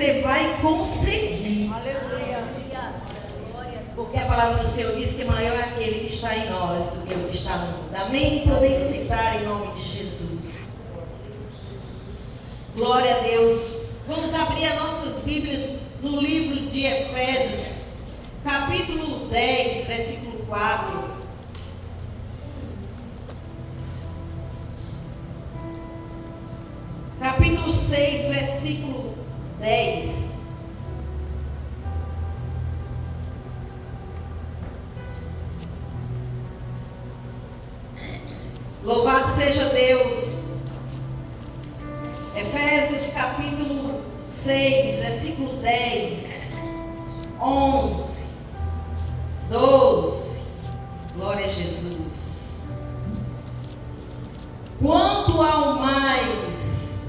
você vai conseguir. Aleluia. Porque a palavra do Senhor diz que maior é aquele que está em nós do que o que está no mundo. Amém? Podem sentar em nome de Jesus. Glória a Deus. Vamos abrir as nossas Bíblias no livro de Efésios, capítulo 10, versículo 4. Capítulo 6, versículo 10. Louvado seja Deus. Efésios capítulo 6, versículo 10, 11, 12. Glória a Jesus. Quanto ao mais,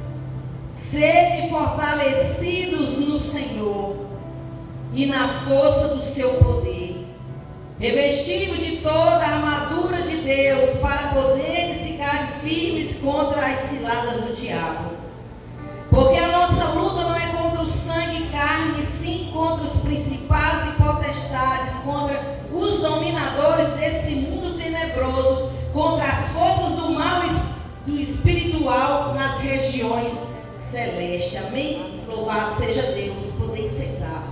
sede fortalecidos no Senhor e na força do seu poder, revestido de toda a armadura de Deus, para poderes ficar firmes contra as ciladas do diabo. Porque a nossa luta não é contra o sangue e carne, sim contra os principados e potestades, contra os dominadores desse mundo tenebroso, contra as forças do mal do espiritual nas regiões celestes. Amém? Louvado seja Deus. Podem sentar.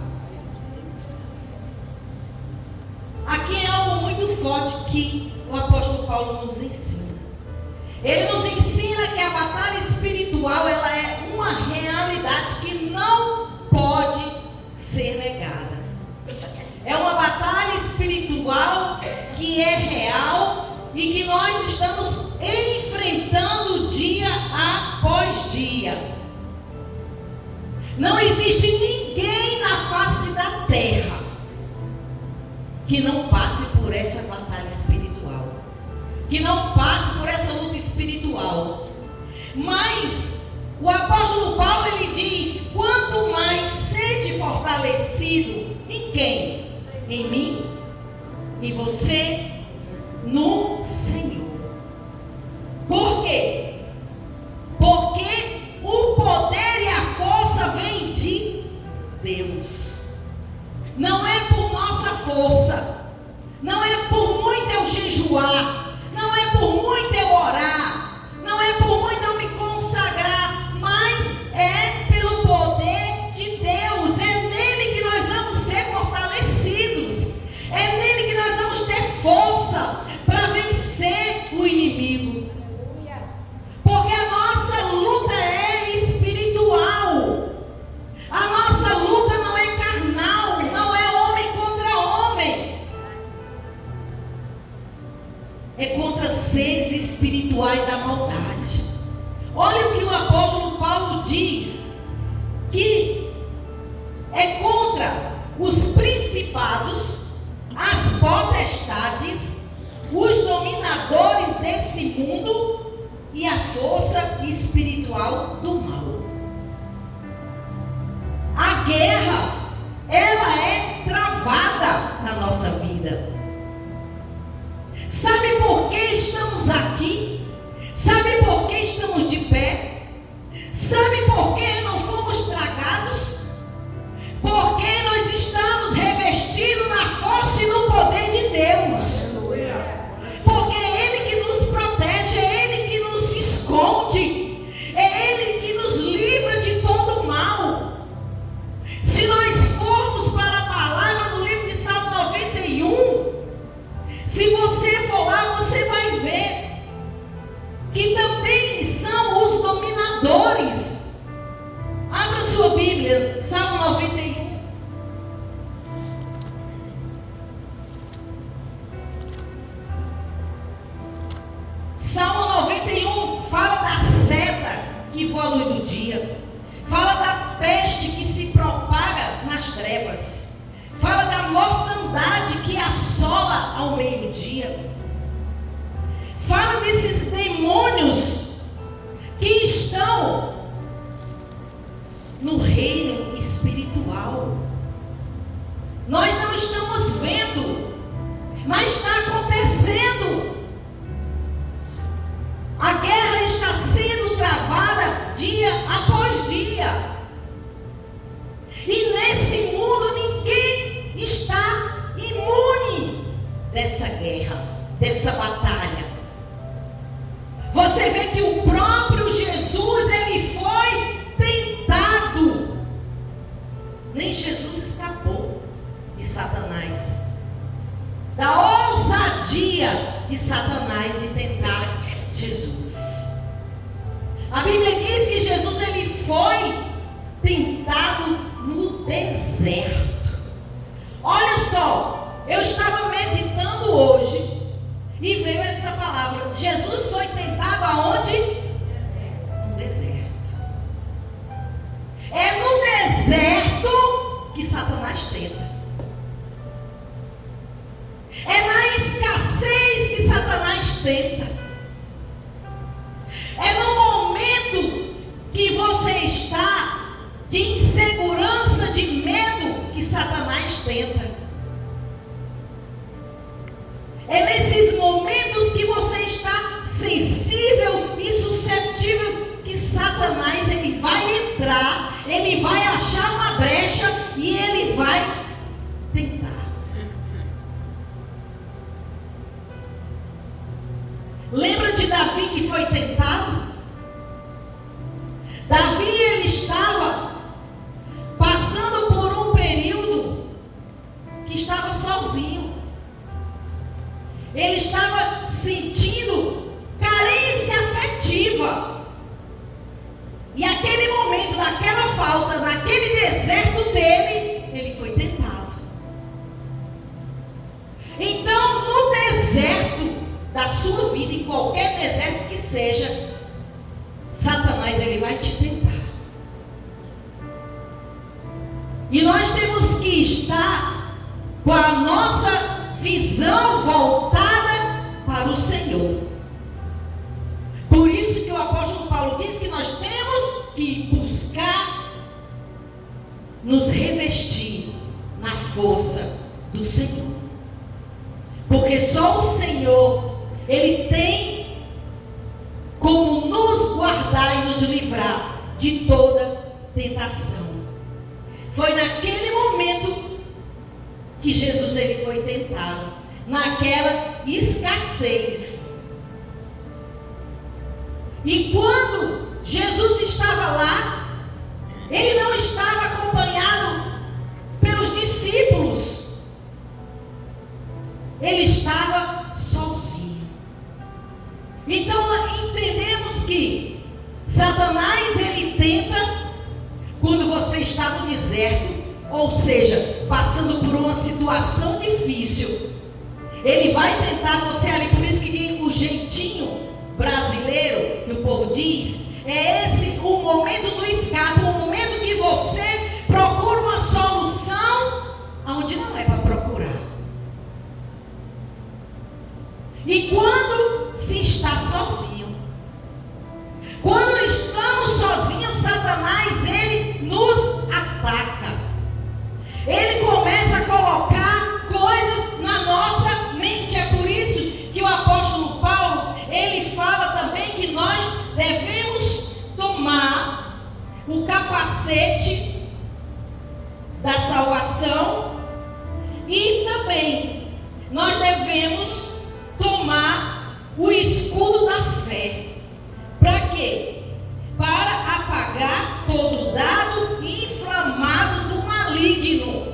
Aqui é algo muito forte que o apóstolo Paulo nos ensina. Ele nos ensina que a batalha espiritual, ela é uma realidade que não pode ser negada. É uma batalha espiritual que é real e que nós estamos enfrentando dia após dia. Não existe ninguém na face da terra que não passe por essa batalha espiritual, que não passe por essa luta espiritual. Mas o apóstolo Paulo, ele diz: quanto mais sede fortalecido em quem? Em mim e você no Senhor. Por quê? Porque o poder e a força vem de Deus. Não é por nossa força, não é por muito eu jejuar, não é por muito eu orar, não é por muito eu me consagrar, mas é pelo poder de Deus. É nele que nós vamos ser fortalecidos, é nele que nós vamos ter força para vencer o inimigo. Porque a nossa luta é espiritual. A nossa luta não é carnal, não é homem contra homem. É contra seres espirituais da maldade. Olha o que o apóstolo Paulo diz, que é contra os principados, as potestades, os dominadores desse mundo e a força espiritual do mal. A guerra, ela é travada na nossa vida. Sabe por que estamos aqui? Sabe por que estamos de pé? Sabe por que não fomos tragados? Porque nós estamos revestidos na força e no poder de Deus. Porque é Ele que nos protege, é Ele que nos esconde, é Ele que nos livra de todo o mal. Se nós formos para a palavra no livro de Salmo 91, se você for lá, você vai ver que também são os dominadores. Abra sua Bíblia, Salmo 91. Salmo 91 fala da seta que voa à luz do dia, fala da peste que se propaga nas trevas, fala da mortandade que assola ao meio-dia, fala desses demônios que estão no reino espiritual. Nós não estamos vendo, mas está acontecendo. A guerra está sendo travada dia após dia. dessa guerra, dessa batalha. Você vê que o próprio Jesus, ele foi tentado. Nem Jesus escapou de Satanás, da ousadia de Satanás de tentar Jesus. A Bíblia diz que Jesus, ele foi tentado no deserto. Olha só, eu estava meditando hoje e veio essa palavra. Jesus foi tentado aonde? No deserto. É no deserto que Satanás tenta. É na escassez que Satanás tenta. É no momento que você está de insegurança, de medo, que Satanás tenta. É nesses momentos que você está sensível e suscetível que Satanás, ele vai entrar, ele vai achar uma brecha e ele vai tentar. Lembra de Davi que foi tentado? Davi, ele estava passando por um período que estava sozinho. Ele estava sentindo carência afetiva. E aquele momento, naquela falta, naquele deserto dele, ele foi tentado. Então, no deserto da sua vida, em qualquer deserto que seja, Satanás, ele vai te tentar. E nós temos que estar com a nossa visão voltada para o Senhor. Por isso que o apóstolo Paulo diz que nós temos que buscar nos revestir na força do Senhor. Porque só o Senhor, ele tem como nos guardar e nos livrar de toda tentação. Foi naquele momento que Jesus, ele foi tentado, naquela escassez. E quando Jesus estava lá, ele não estava acompanhado pelos discípulos. Ele estava sozinho. Então entendemos que Satanás, ele tenta quando você está no deserto, ou seja, passando por uma situação difícil. Ele vai tentar você ali. Por isso que o jeitinho brasileiro, que o povo diz, é esse o momento do escape, o momento que você procura uma solução onde não é para procurar. E quando se está sozinho, quando estamos sozinhos, Satanás, ele nos ataca. Ele começa a colocar coisas na nossa mente. É por isso que o apóstolo Paulo, ele fala também que nós devemos tomar o capacete da salvação e também nós devemos tomar o escudo da fé. Para quê? Para apagar todo dado inflamado do maligno.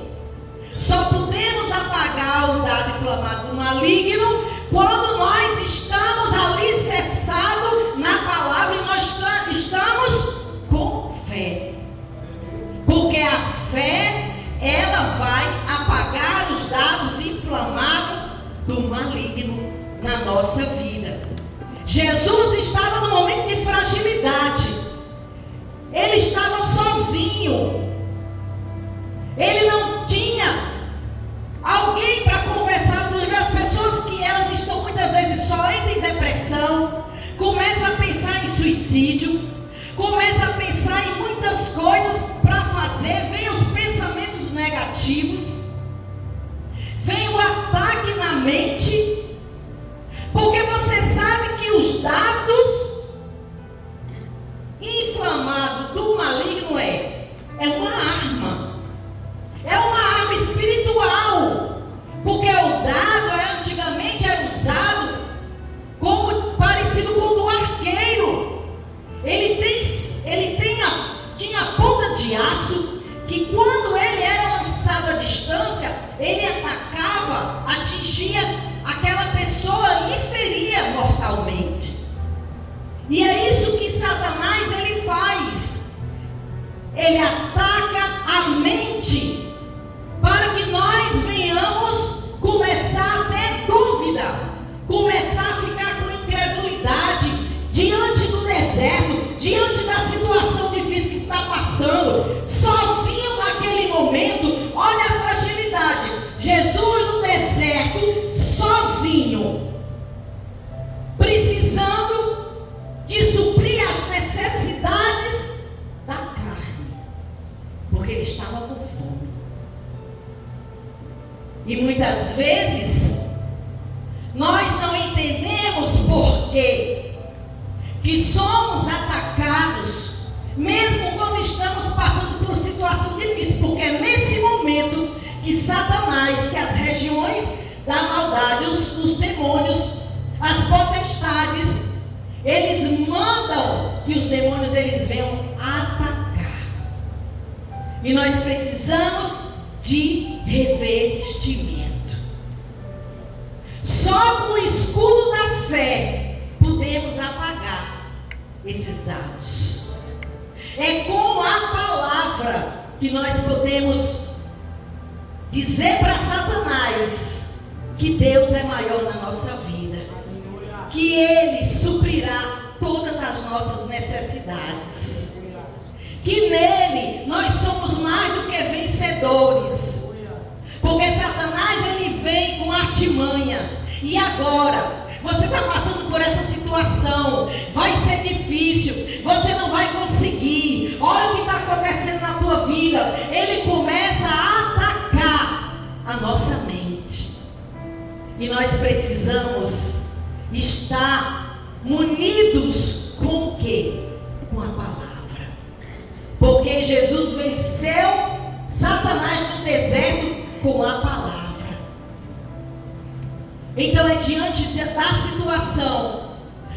Só podemos apagar o dado inflamado do maligno quando nós estamos alicerçados na palavra e nós estamos com fé. Porque a fé, ela vai apagar os dados inflamados do maligno na nossa vida. Jesus estava no momento de fragilidade. Ele estava sozinho. Ele não tinha alguém para conversar. Você vê as pessoas que elas estão muitas vezes só, entram em depressão, começam a pensar em suicídio, começam a pensar em muitas coisas para fazer, vem os pensamentos negativos, vem o ataque na mente, porque você sabe que os dados inflamados do maligno é uma arma. É uma arma espiritual. Porque o dado é diante da situação difícil que está passando, sozinho naquele momento. Olha a fragilidade. Jesus no deserto, sozinho, precisando de suprir as necessidades da carne, porque ele estava com fome. E muitas vezes nós não entendemos por quê que somos atacados, mesmo quando estamos passando por situação difícil, porque é nesse momento que Satanás, que as regiões da maldade, os demônios, as potestades, eles mandam que os demônios eles venham atacar. E nós precisamos de revestimento. Só com o escudo da fé podemos apagar esses dados. É com a palavra que nós podemos dizer para Satanás que Deus é maior na nossa vida, que Ele suprirá todas as nossas necessidades, que nele nós somos mais do que vencedores, porque Satanás ele vem com artimanha. E agora você está passando por essa situação, vai ser difícil, você não vai conseguir, olha o que está acontecendo na tua vida. Ele começa a atacar a nossa mente, e nós precisamos estar munidos com o quê? Com a palavra, porque Jesus venceu Satanás no deserto com a palavra. Então é diante da situação,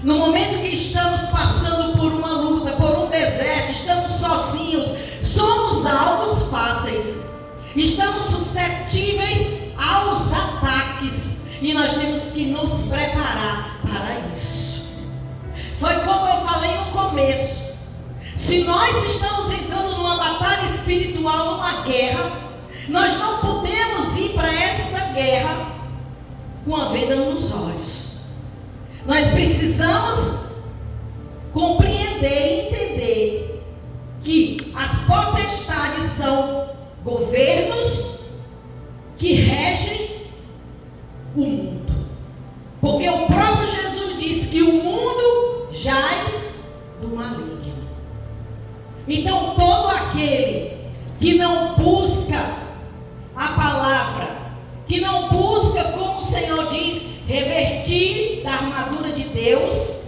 no momento que estamos passando por uma luta, por um deserto, estamos sozinhos, somos alvos fáceis, estamos suscetíveis aos ataques, e nós temos que nos preparar para isso. Foi como eu falei no começo: se nós estamos entrando numa batalha espiritual, numa guerra, nós não podemos ir para esta guerra com a venda nos olhos. Nós precisamos compreender e entender que as potestades são governos que regem o mundo, porque o próprio Jesus disse que o mundo jaz do maligno. Então todo aquele que não busca a palavra, que não busca, como o Senhor diz, revestir da armadura de Deus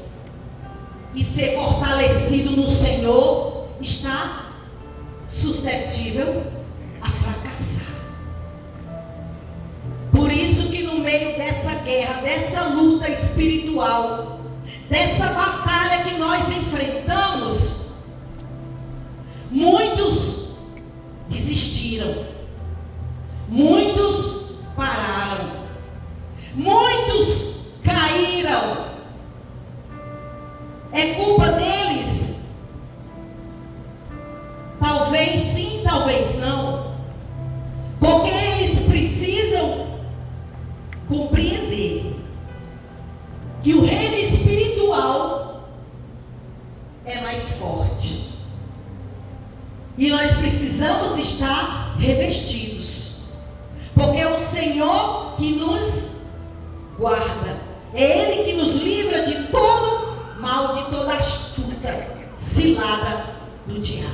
e ser fortalecido no Senhor, está suscetível a fracassar. Por isso que no meio dessa guerra, dessa luta espiritual, dessa batalha que nós enfrentamos, muitos desistiram, muitos pararam, muitos caíram. É culpa deles? Talvez sim, talvez não, porque eles precisam compreender que o reino espiritual é mais forte, e nós precisamos estar revestidos, porque é o Senhor que nos guarda, é Ele que nos livra de todo mal, de toda astuta cilada do diabo.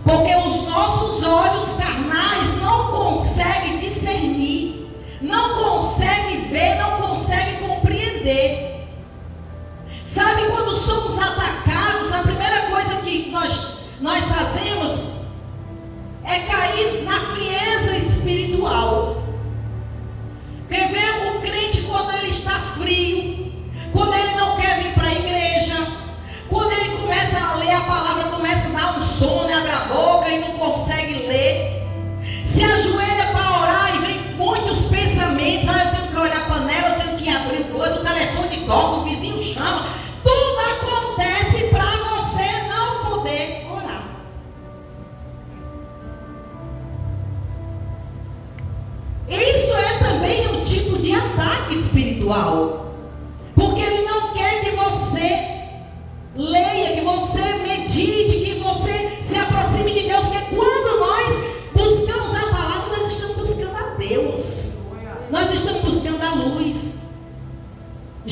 Porque os nossos olhos carnais não conseguem discernir, não conseguem ver, não conseguem compreender. Sabe, quando somos atacados, a primeira coisa que nós fazemos é cair na frieza espiritual. Quer ver o crente quando ele está frio, quando ele não quer vir para a igreja, quando ele começa a ler a palavra, começa a dar um sono, abre a boca e não consegue ler, se ajoelha para orar e vem muitos pensamentos: eu tenho que olhar a panela, eu tenho que abrir coisa, o telefone toca, o vizinho chama, tudo acontece para você não poder orar. Isso é também um tipo de ataque espiritual, porque ele não quer que você leia, que você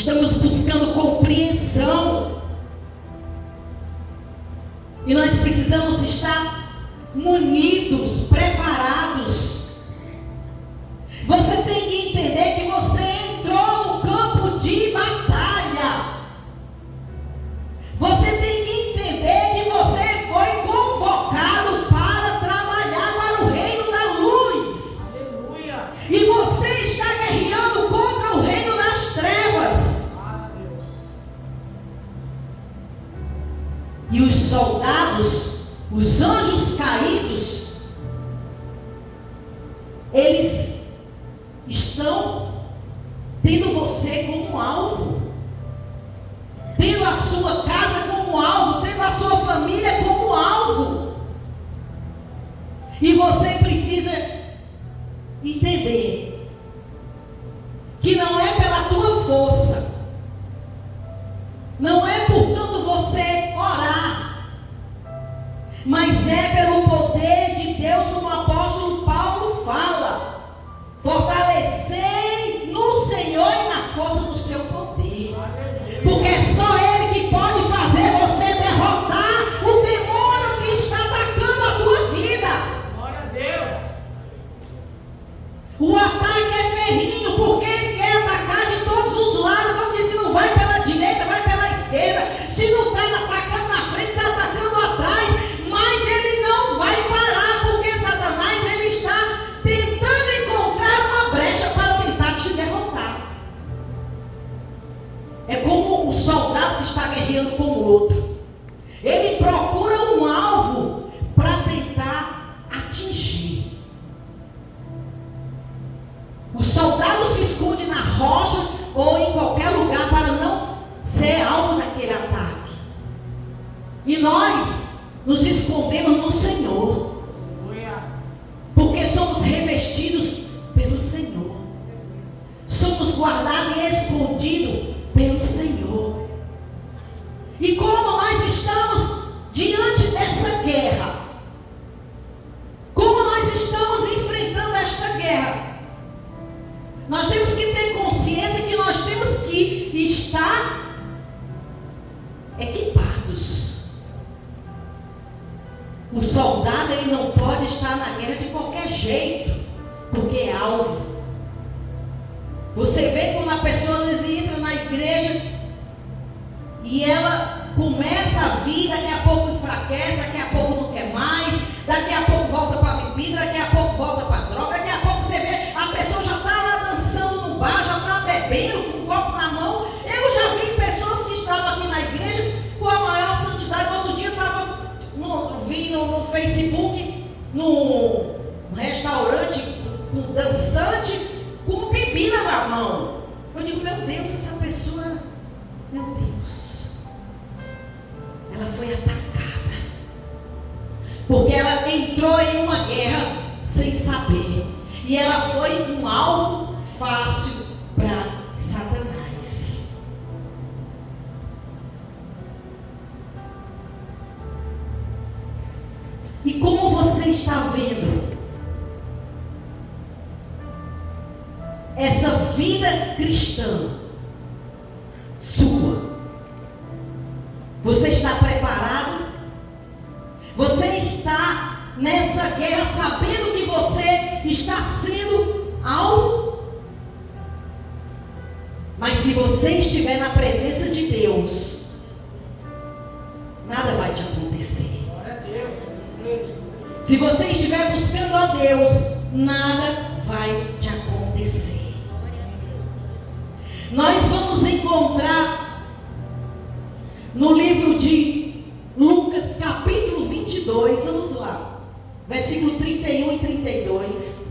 estamos buscando compreensão. E nós precisamos estar munidos, preparados. Você tem que entender que você entrou no campo de batalha. Você tem que entender que você foi convocado para trabalhar para o reino da luz. Aleluia. E você está guerreando contra o reino das trevas. E os soldados, os anjos caídos, eles estão tendo você como alvo, tendo a sua casa como alvo, tendo a sua família como alvo. E você precisa entender que não é pela tua força, não é portanto você orar, mas é pelo poder de Deus, como o apóstolo Paulo fala. Fortalecei no Senhor e na força do seu poder. Porque é só Ele que pode fazer você derrotar o demônio que está atacando a tua vida. Glória a Deus. O ataque é ferrinho, porque ele quer atacar de todos os lados. Como disse, não vai pela direita, vai pela esquerda. Se não está atacando na frente, está atacando atrás. Mas ele não vai parar, porque Satanás ele está tentando encontrar uma brecha para tentar te derrotar. É como o soldado que está guerreando com o outro. Ele procura um alvo para tentar atingir. O soldado se esconde na rocha ou em qualquer lugar para não ser alvo daquele ataque. E nós nos escondemos no Senhor, porque somos revestidos pelo Senhor, somos guardados e escondidos pelo Senhor. E como nós estamos diante dessa guerra, como nós estamos enfrentando esta guerra, nós temos que ter consciência que nós temos que estar equipados. O soldado ele não pode estar na guerra de qualquer jeito, porque é alvo. Você vê quando a pessoa às vezes entra na igreja e ela começa a vir, daqui a pouco enfraquece, daqui a pouco não quer mais, daqui a pouco volta para a bebida, daqui a pouco volta para a droga, daqui a pouco você vê a pessoa já está lá dançando no bar, já está bebendo com um copo na mão. Eu já vi pessoas que estavam aqui na igreja com a maior santidade. Outro dia vi no Facebook, num restaurante com dançante com bebida na mão. Eu digo, meu Deus, essa pessoa, meu Deus, ela foi atacada, porque ela entrou em uma guerra sem saber, e ela foi um alvo fácil para Satanás. E como você está vendo essa vida cristã sua? Você está preparado? Você está nessa guerra sabendo que você está sendo alvo? Mas se você estiver na presença de Deus, nada vai te acontecer. Se você estiver buscando a Deus, nada vai te acontecer. Nós vamos encontrar no livro de Lucas, capítulo 22, vamos lá, versículo 31 e 32.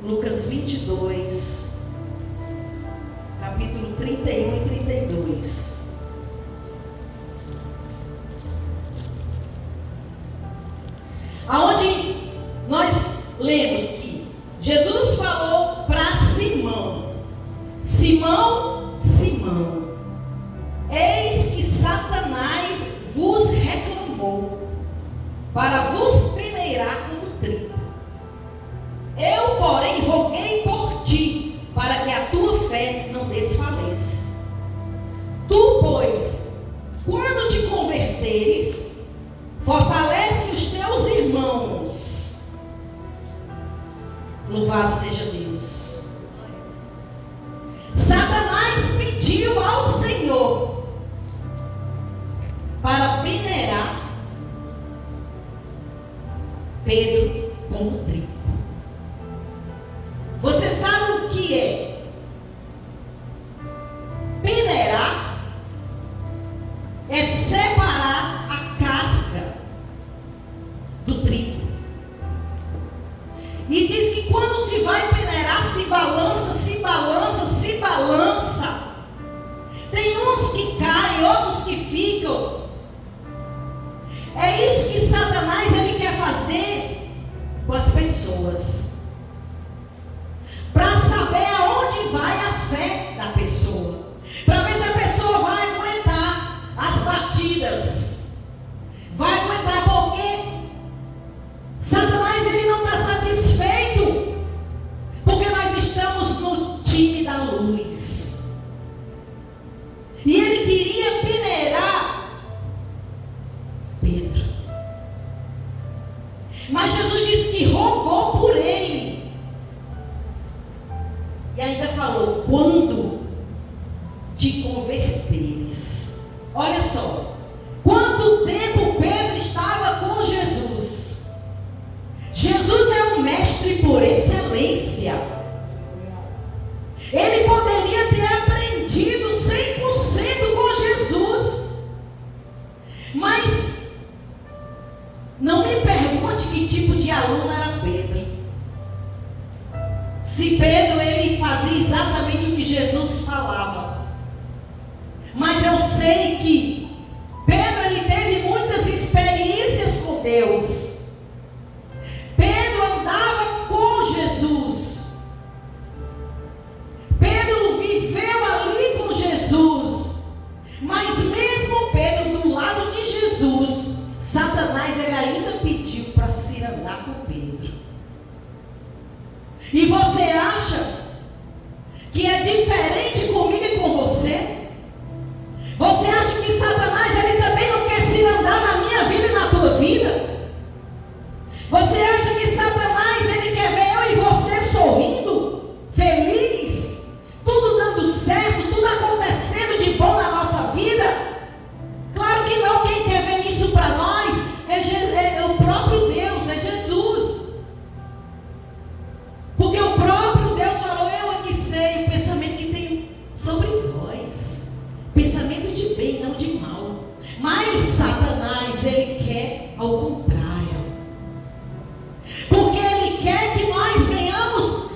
Lucas 22, capítulo 31 e 32. Aonde nós lemos que Jesus falou para Simão: Simão, Simão, eis que Satanás vos requer para vos peneirar como trigo. Eu, porém, roguei por ti, para que a tua fé não desfaleça. Tu, pois, quando te converteres, fortalece os teus irmãos. Louvado seja Deus. Satanás pediu ao Senhor para peneirar Pedro como trigo. Você sabe o que é peneirar? É separar a casca do trigo. E diz que quando se vai peneirar, se balança, se balança, se balança. Tem uns que caem, outros que ficam. É isso que Satanás ele quer fazer com as pessoas. Para saber aonde vai a fé da pessoa. Para ver se a pessoa vai aguentar as batidas. Vai aguentar porque Satanás ele não está satisfeito. Porque nós estamos no time da luz. E ele queria peneirar Pedro. Mas Jesus disse que rogou por ele. E ainda falou, quando te converteres. Olha só, quanto tempo Pedro estava com Jesus. Jesus é um mestre por excelência. Ele poderia ter aprendido 100% com Jesus. Mas não me pergunte que tipo de aluno era Pedro. Se Pedro ele fazia exatamente o que Jesus falava. Mas eu sei que Pedro ele teve muitas experiências com Deus. Pedro andava com Jesus. Pedro viveu ali com Jesus. Mas mesmo Pedro do lado de Jesus, Satanás ele ainda pediu para se andar com Pedro. E você acha que é diferente comigo e com você? Você acha que Satanás ele também não quer se andar na minha vida e na tua vida? Você acha que Satanás ele quer ver eu e você sorrindo, feliz, tudo dando certo, tudo acontecendo de bom na nossa vida? Claro que não. Quem quer ver isso para nós é o próprio Deus, é Jesus. Porque o próprio Deus falou, eu é que sei o pensamento que tenho sobre vós. Pensamento de bem, não de mal. Mas Satanás, ele quer ao contrário. Porque ele quer que nós venhamos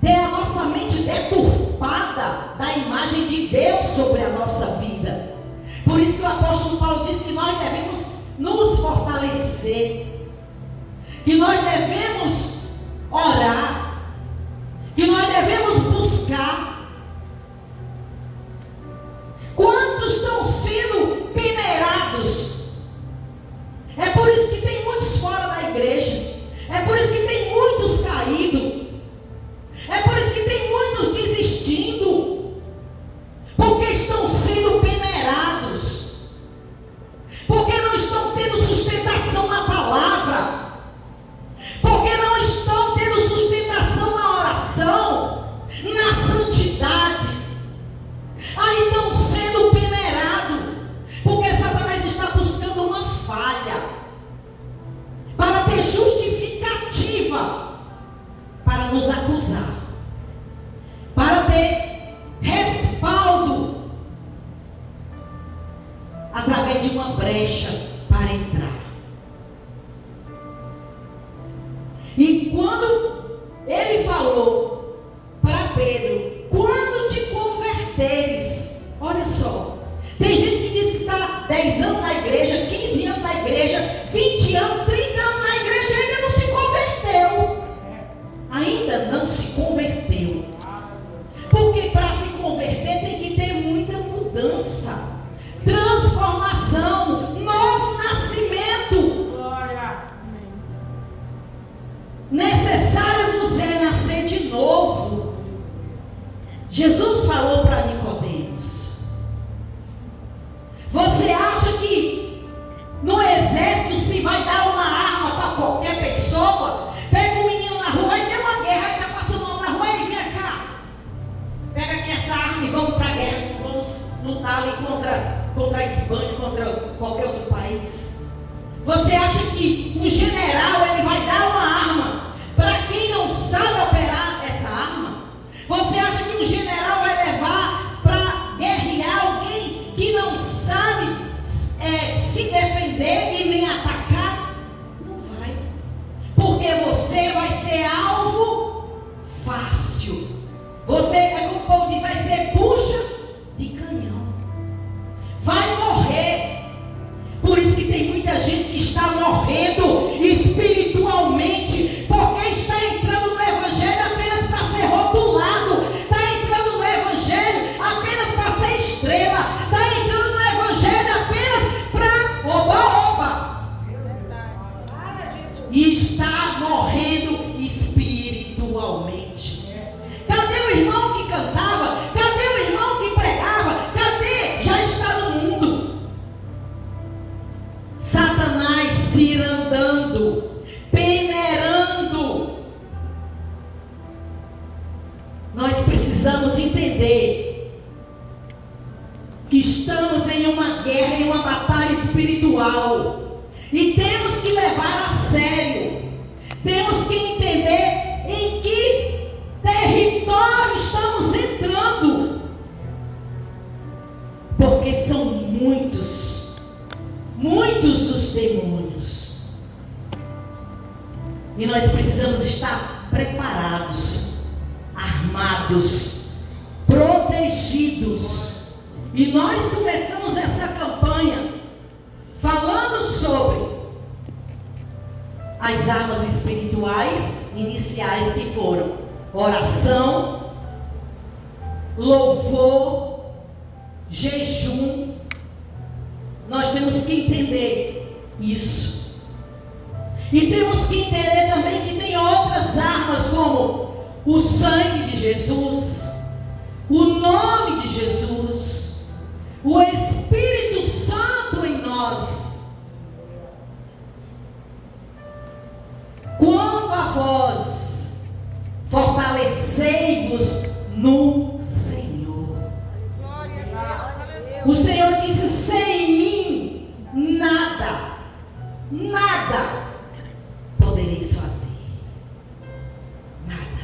ter a nossa mente deturpada da imagem de Deus sobre a nossa vida. Por isso que o apóstolo Paulo diz que nós devemos nos fortalecer. Que nós devemos orar, que nós devemos buscar. Quantos estão sendo peneirados? É por isso que tem muitos fora da igreja. É por isso que tem muitos caídos. É por isso que tem muitos desistindo. Porque estão sendo peneirados. Porque não estão tendo sustentação na palavra. Porque não estão tendo sustentação na oração, na santidade. Aí estão sendo peneirados. Porque Satanás está buscando uma falha para ter justificativa para nos acusar, para ter respaldo através de uma brecha para entrar. E quando ele falou para Pedro, quando te converteres, olha só, tem gente que diz que está 10 anos na igreja, 15 anos na igreja, 20 anos, 30 anos na igreja e ainda não se converteu. Ainda não se converteu. Porque para se converter tem que ter muita mudança, transformação, novo nascimento. lutar ali contra a Espanha, contra qualquer outro país? Você acha que o general ele vai dar uma arma para quem não sabe operar essa arma? Você acha que o general vai levar para guerrear alguém que não sabe se defender e nem atacar? Não vai. Porque você vai ser alvo fácil. Você, é como o povo diz, vai ser bucha de canhão. Vai morrer. Por isso que tem muita gente que está morrendo espiritualmente, porque está entrando no evangelho apenas para ser rotulado, está entrando no evangelho apenas para ser estrela, está entrando no evangelho apenas para oba-oba, e está morrendo espiritualmente. Cadê o irmão que cantava? Cadê o irmão que pregava? Cadê? Já está no mundo. Satanás cirandando, peneirando. Nós precisamos entender que estamos em uma guerra, em uma batalha espiritual, e temos que levar a sério. Temos que entender em que território estamos entrando, porque são muitos os demônios, e nós precisamos estar preparados, armados, protegidos. E nós começamos essa campanha falando sobre as armas espirituais iniciais, que foram oração, louvor, jejum. Nós temos que entender isso. E temos que entender também que tem outras armas, como o sangue de Jesus, o nome de Jesus, o Espírito Santo em nós. Quanto a vós, fortalecei-vos no Senhor. O Senhor disse: sem mim nada podereis fazer. Nada.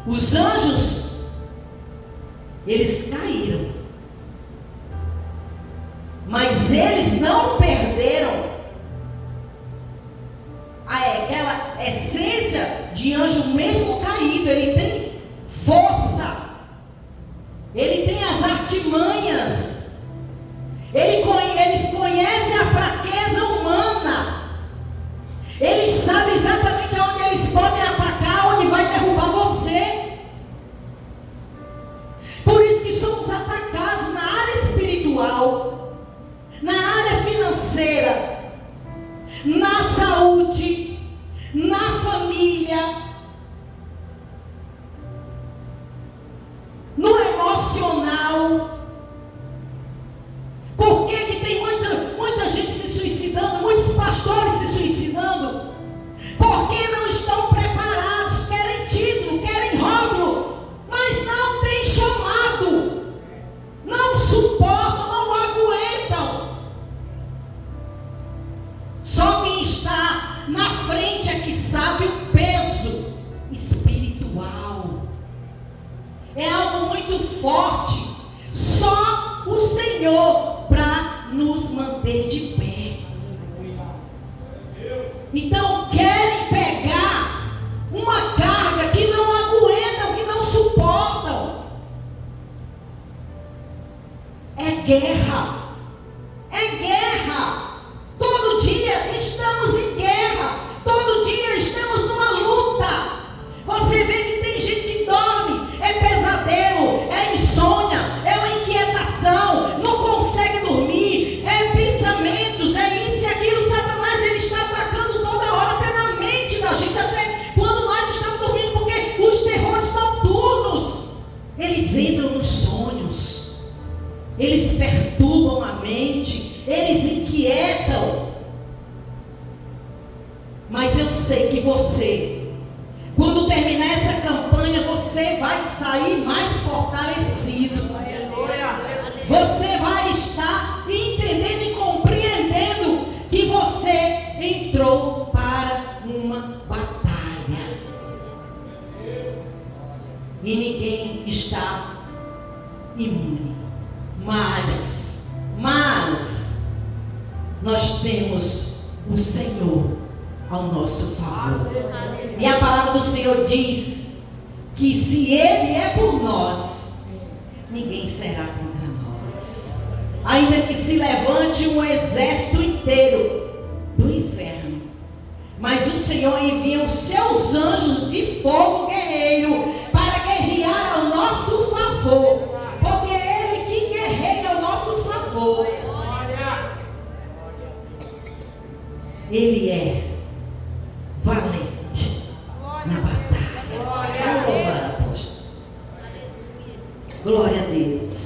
Os anjos, eles caíram, mas eles não perderam aquela essência de anjo. Mesmo caído, ele tem força, ele tem as artimanhas, eles conhecem a fraqueza humana, eles sabem exatamente aonde eles podem atacar, onde vai derrubar você. Por isso que somos atacados na área espiritual, na área financeira, na saúde, na família, no emocional. Por que que tem muita gente se suicidando, muitos pastores se suicidando? Porque não estão preparados, querem título, querem rótulo, mas não têm chamado, não suportam, não aguentam. Só quem está na frente é que sabe o peso espiritual. É algo muito forte. Só o Senhor para nos manter de pé. Então querem pegar uma carga que não aguentam, que não suportam. É guerra. É guerra. Todo dia estamos em guerra. Todo dia estamos numa luta. Você vê que tem gente que dorme, é pesadelo, é insônia, é uma inquietação, não consegue dormir, é pensamentos, é isso e aquilo. Satanás, ele está atacando toda hora, até na mente da gente, até quando nós estamos dormindo, porque os terrores noturnos, eles entram nos sonhos, eles perturbam a mente, eles inquietam. Mas eu sei que você, quando terminar essa campanha, você vai sair mais fortalecido. você vai estar entendendo e compreendendo que você entrou para uma batalha. E ninguém está imune. Mas nós temos o Senhor ao nosso favor. E a palavra do Senhor diz que se Ele é por nós, ninguém será contra nós. Ainda que se levante um exército inteiro do inferno, mas o Senhor envia os seus anjos de fogo guerreiro para guerrear ao nosso favor, porque é Ele que guerreia ao nosso favor. Ele é valente na batalha. Vamos louvar, apóstolo. Glória a Deus.